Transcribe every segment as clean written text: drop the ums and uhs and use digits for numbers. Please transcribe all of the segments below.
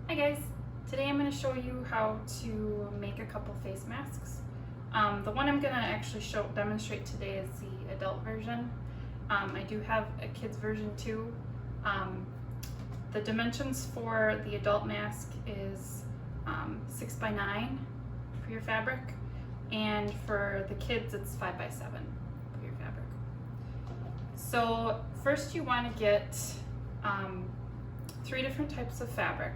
Hi guys, today I'm going to show you how to make a couple face masks. The one I'm going to actually demonstrate today is the adult version. I do have a kid's version too. The dimensions for the adult mask is 6 by 9 for your fabric, and for the kids it's 5 by 7 for your fabric. So first you want to get 3 different types of fabric.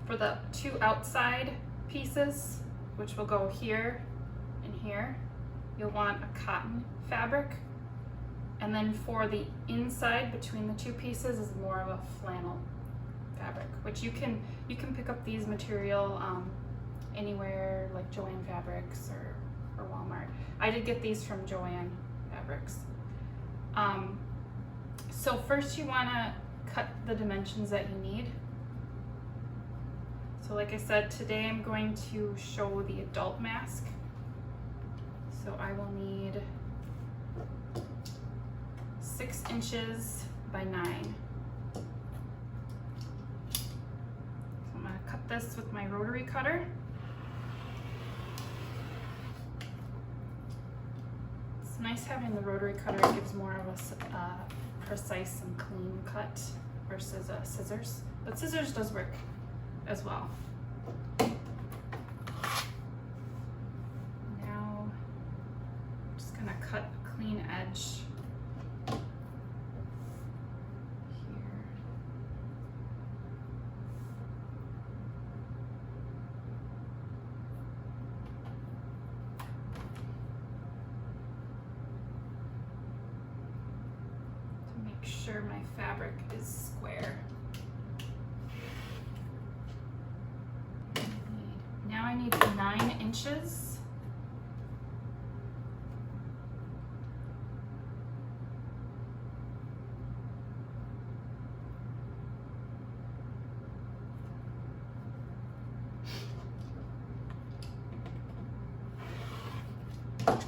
For the 2 outside pieces, which will go here and here, you'll want a cotton fabric. And then for the inside between the 2 pieces is more of a flannel fabric, which you can pick up these material anywhere, like Joann Fabrics or Walmart. I did get these from Joann Fabrics. So first you want to cut the dimensions that you need. So like I said, today I'm going to show the adult mask. So I will need 6 inches by 9. So I'm going to cut this with my rotary cutter. It's nice having the rotary cutter. It gives more of a precise and clean cut versus scissors, but scissors does work as well. Now I'm just gonna cut a clean edge here. To make sure my fabric is square. Now I need 9 inches. Alright,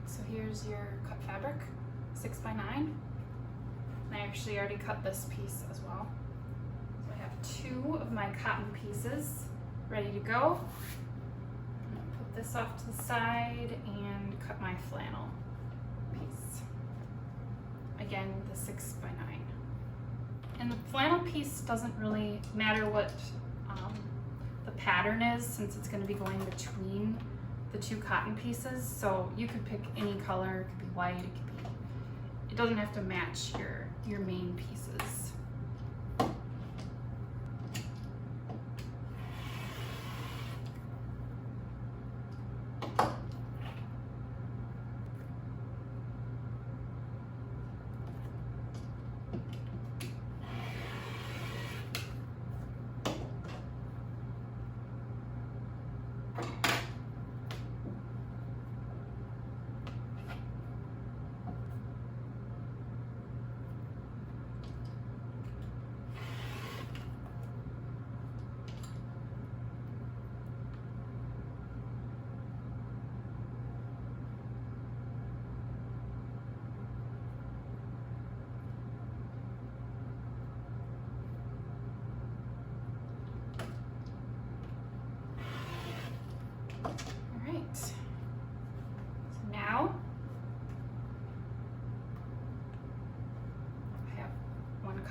so here's your cut fabric, 6 by 9. I actually already cut this piece as well. 2 of my cotton pieces ready to go. I'm gonna put this off to the side and cut my flannel piece. Again, the 6 by 9. And the flannel piece doesn't really matter what the pattern is, since it's going to be going between the 2 cotton pieces. So you could pick any color. It could be white. It doesn't have to match your main pieces.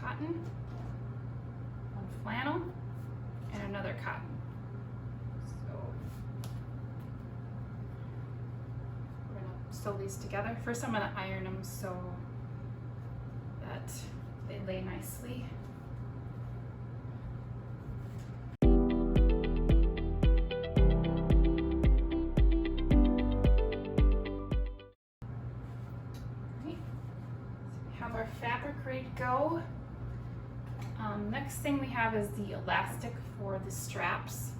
Cotton, 1 flannel, and another cotton. So we're gonna sew these together. First I'm gonna iron them so that they lay nicely. Right. So we have our fabric ready to go. Next thing we have is the elastic for the straps,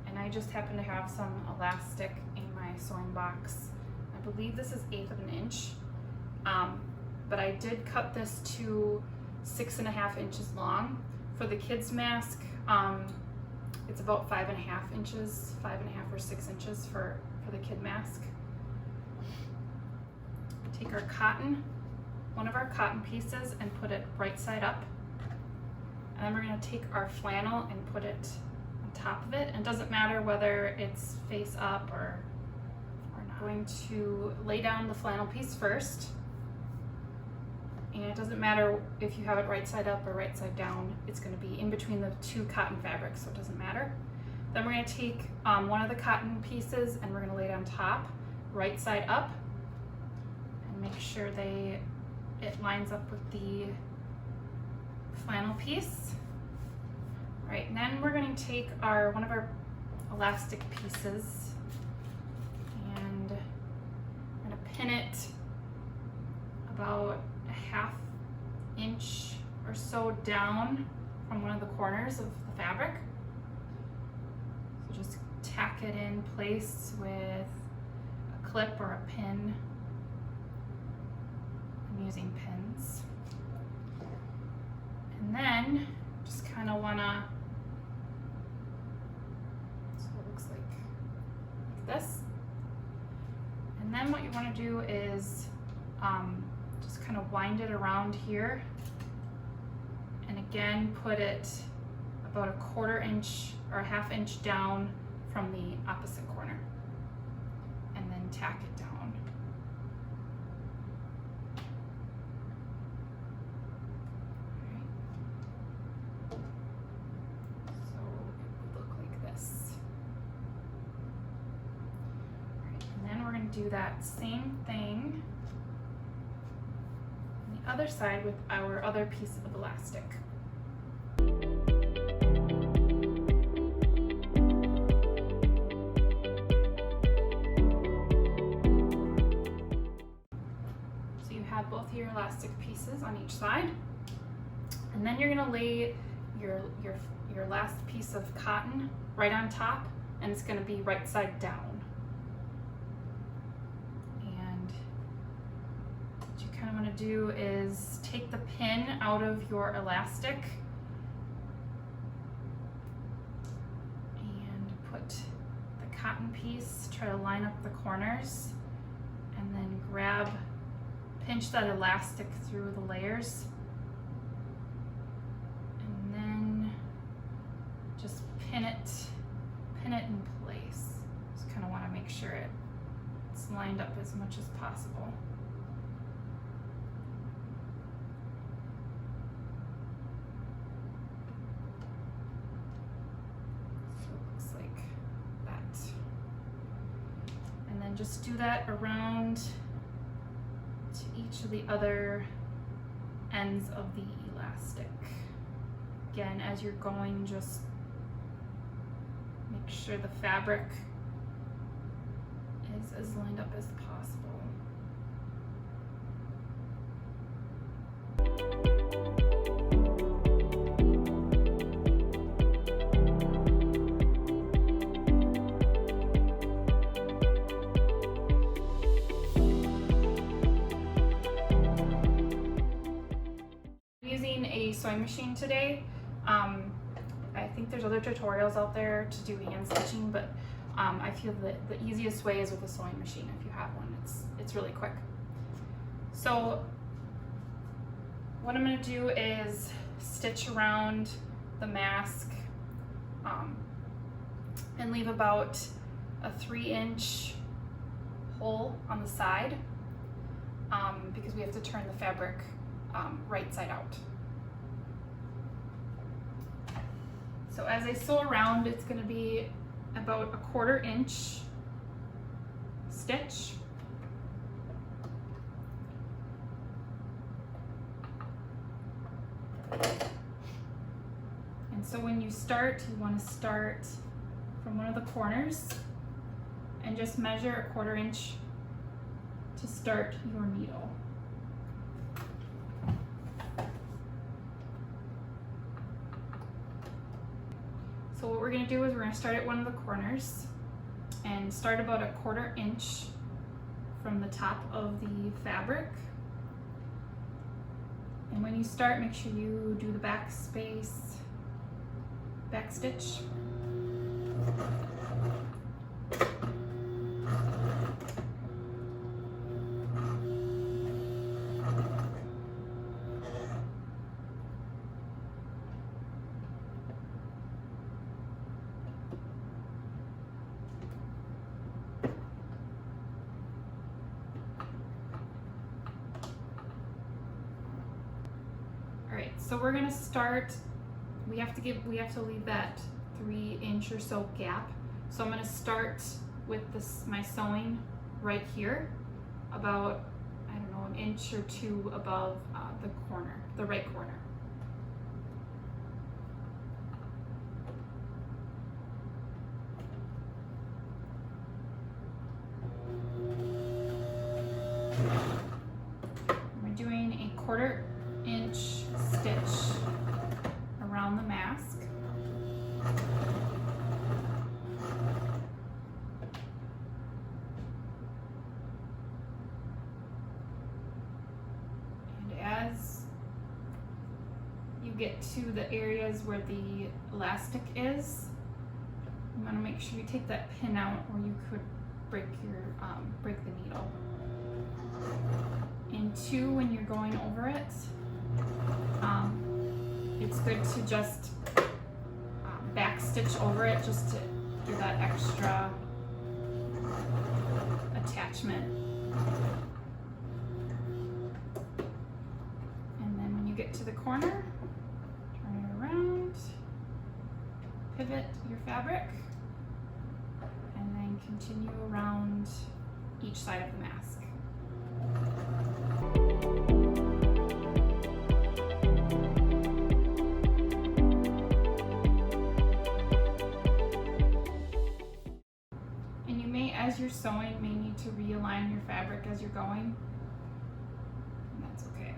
and I just happen to have some elastic in my sewing box. I believe this is 1/8 of an inch, but I did cut this to 6.5 inches long. For the kids mask, it's about 5.5 inches, 5.5 or 6 inches for the kid mask. Take our cotton one of our cotton pieces and put it right side up. And then we're going to take our flannel and put it on top of it. And it doesn't matter whether it's face up or not. I'm going to lay down the flannel piece first. And it doesn't matter if you have it right side up or right side down. It's going to be in between the two cotton fabrics, so it doesn't matter. Then we're going to take one of the cotton pieces and we're going to lay it on top, right side up, and make sure it lines up with the flannel piece. Right, and then we're going to take one of our elastic pieces and I'm going to pin it about a 1/2 inch or so down from one of the corners of the fabric. So just tack it in place with a clip or a pin. I'm using pins. And then just kind of want to, so it looks like this. And then what you want to do is just kind of wind it around here, and again put it about a 1/4 inch or a 1/2 inch down from the opposite corner, and then tack it down. Right. So it would look like this. Right. And then we're going to do that same thing other side with our other piece of elastic. So you have both of your elastic pieces on each side, and then you're going to lay your last piece of cotton right on top, and it's going to be right side down. What I want to do is take the pin out of your elastic and put the cotton piece, try to line up the corners, and then pinch that elastic through the layers, and then just pin it in place. Just kind of want to make sure it's lined up as much as possible. Just do that around to each of the other ends of the elastic. Again, as you're going, just make sure the fabric is as lined up as possible. Sewing machine today. I think there's other tutorials out there to do hand stitching, but I feel that the easiest way is with a sewing machine if you have one. It's really quick. So what I'm going to do is stitch around the mask and leave about a 3-inch hole on the side because we have to turn the fabric right side out. So as I sew around, it's going to be about a 1/4 inch stitch. And so when you start, you want to start from one of the corners and just measure a 1/4 inch to start your needle. So what we're going to do is we're going to start at one of the corners and start about a 1/4 inch from the top of the fabric. And when you start, make sure you do the back stitch. right, so we're gonna start, we have to leave that 3-inch or so gap. So I'm gonna start with my sewing right here, about, I don't know, 1 inch or 2 above the corner, the right corner. We're doing a 1/4 inch stitch around the mask. And as you get to the areas where the elastic is, you want to make sure you take that pin out, or you could break the needle. And 2, when you're going over it, it's good to just back stitch over it, just to do that extra attachment. And then when you get to the corner, turn it around, pivot your fabric, and then continue around each side of the mask. And you may, as you're sewing, may need to realign your fabric as you're going, and that's okay.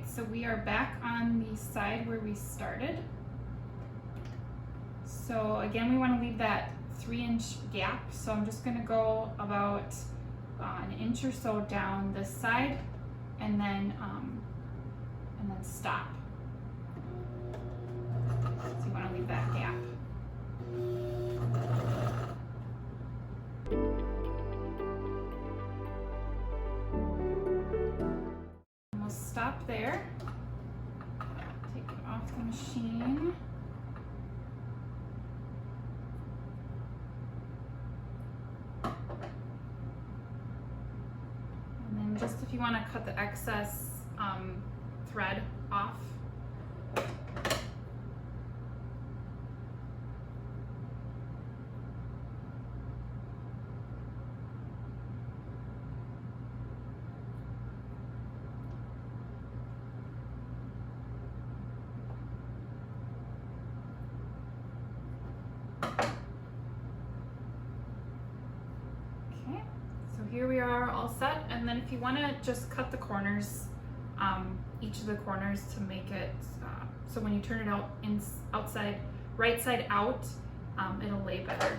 So we are back on the side where we started. So again, we want to leave that 3-inch gap. So I'm just going to go about 1 inch or so down this side, and then stop. So you want to leave that gap. Stop there, take it off the machine. And then just if you want to cut the excess thread off. Here we are all set, and then if you want to just cut the corners, each of the corners, to make it so when you turn it out outside, right side out, it'll lay better.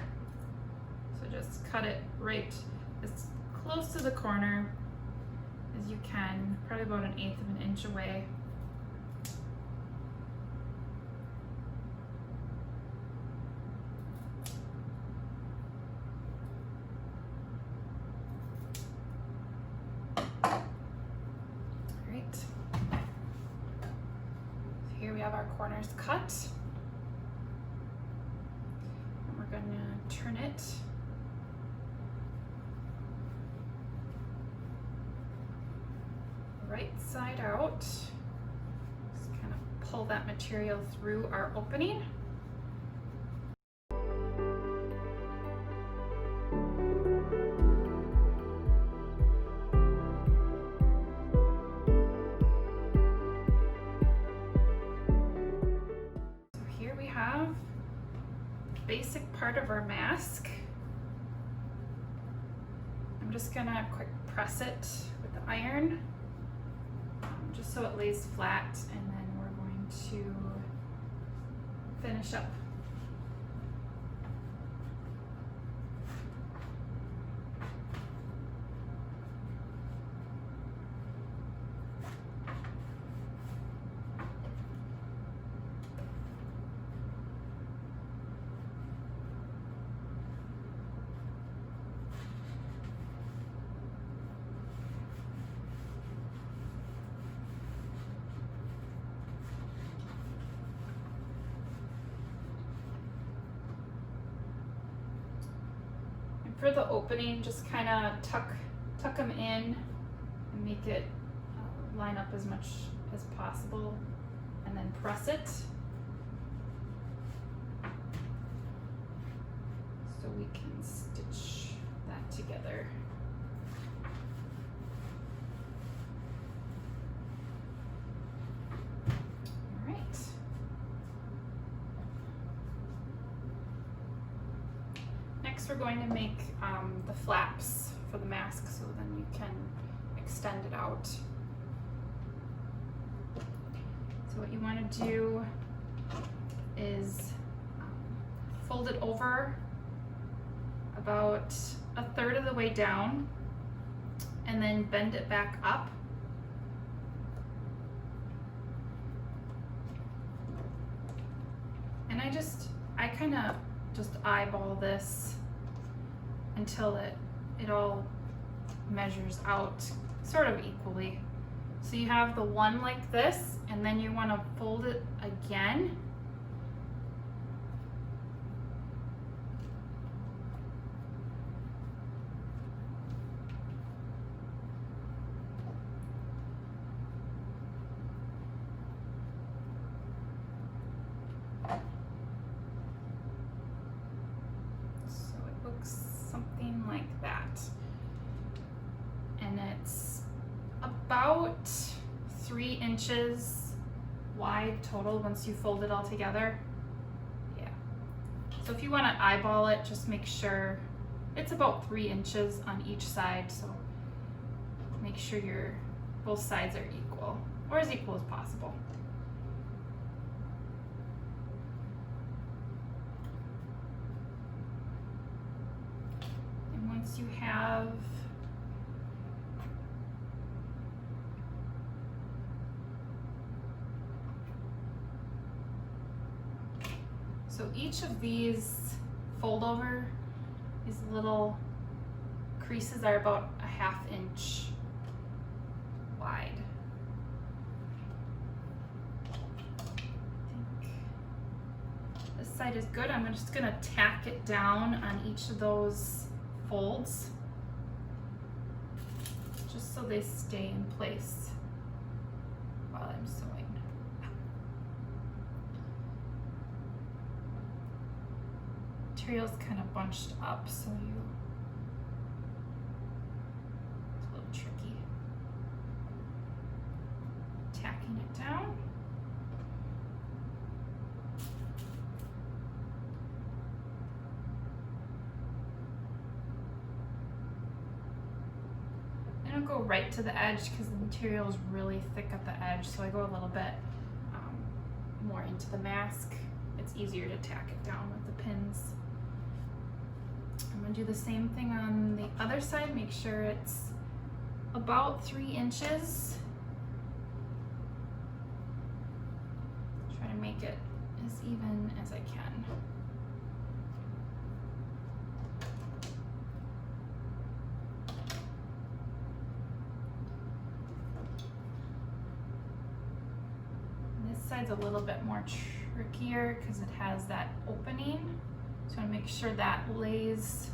So just cut it right as close to the corner as you can, probably about 1/8 of an inch away. Here we have our corners cut, and we're going to turn it right side out. Just kind of pull that material through our opening. Basic part of our mask. I'm just gonna quick press it with the iron, just so it lays flat, and then we're going to finish up. for the opening, just kind of tuck them in and make it line up as much as possible, and then press it so we can stitch that together. All right. Next, we're going to make the flaps for the mask, so then you can extend it out. So what you want to do is fold it over about 1/3 of the way down, and then bend it back up. And I kind of just eyeball this until it all measures out sort of equally. So you have the one like this, and then you want to fold it again. So it looks something like that. And it's about 3 inches wide total once you fold it all together. Yeah. So if you want to eyeball it, just make sure it's about 3 inches on each side. So make sure both sides are equal, or as equal as possible. And once you have so each of these fold over, these little creases are about a 1/2 inch wide. I think this side is good. I'm just gonna tack it down on each of those folds, just so they stay in place while I'm sewing. Material's kind of bunched up, so it's a little tricky. Tacking it down. I don't go right to the edge because the material is really thick at the edge, so I go a little bit more into the mask. It's easier to tack it down with the pins. I'm gonna do the same thing on the other side. Make sure it's about 3 inches. Try to make it as even as I can. And this side's a little bit more trickier because it has that opening. So I make sure that lays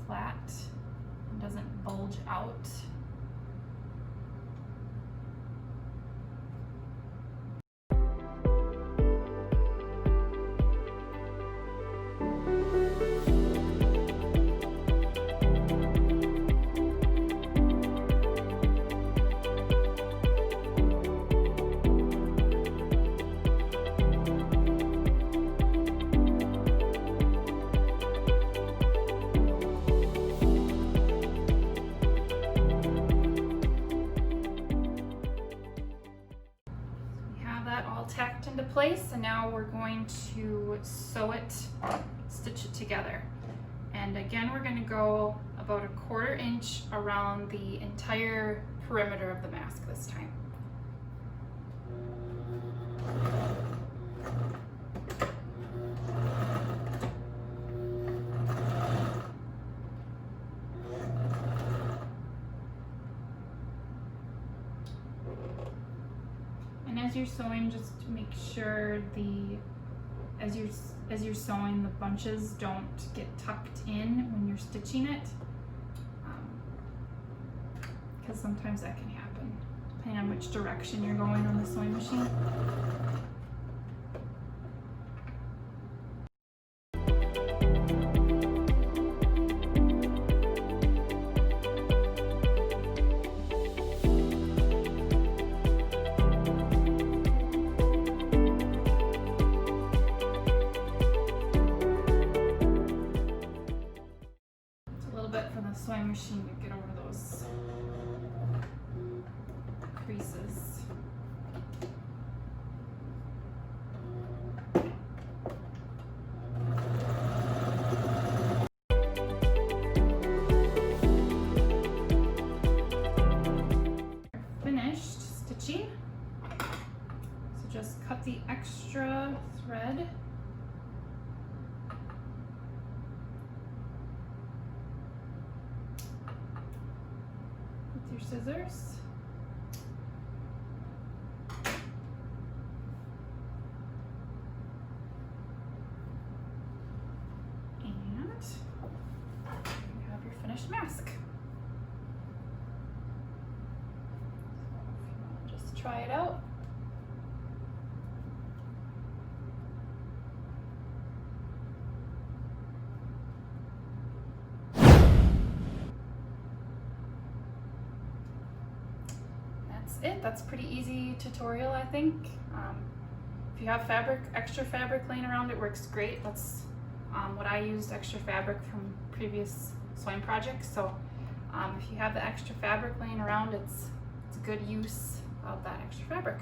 flat and doesn't bulge out. Tacked into place, and now we're going to sew it, stitch it together. And again, we're going to go about 1/4 inch around the entire perimeter of the mask this time. And as you're sewing, just make sure as you're sewing, the bunches don't get tucked in when you're stitching it, because sometimes that can happen depending on which direction you're going on the sewing machine. Sewing machine to get over those creases. Finished stitching, so just cut the extra thread . Your scissors. And you have your finished mask. So if you want to just try it out. That's pretty easy tutorial, I think. If you have extra fabric laying around, it works great. That's what I used, extra fabric from previous sewing projects. So if you have the extra fabric laying around, it's a good use of that extra fabric.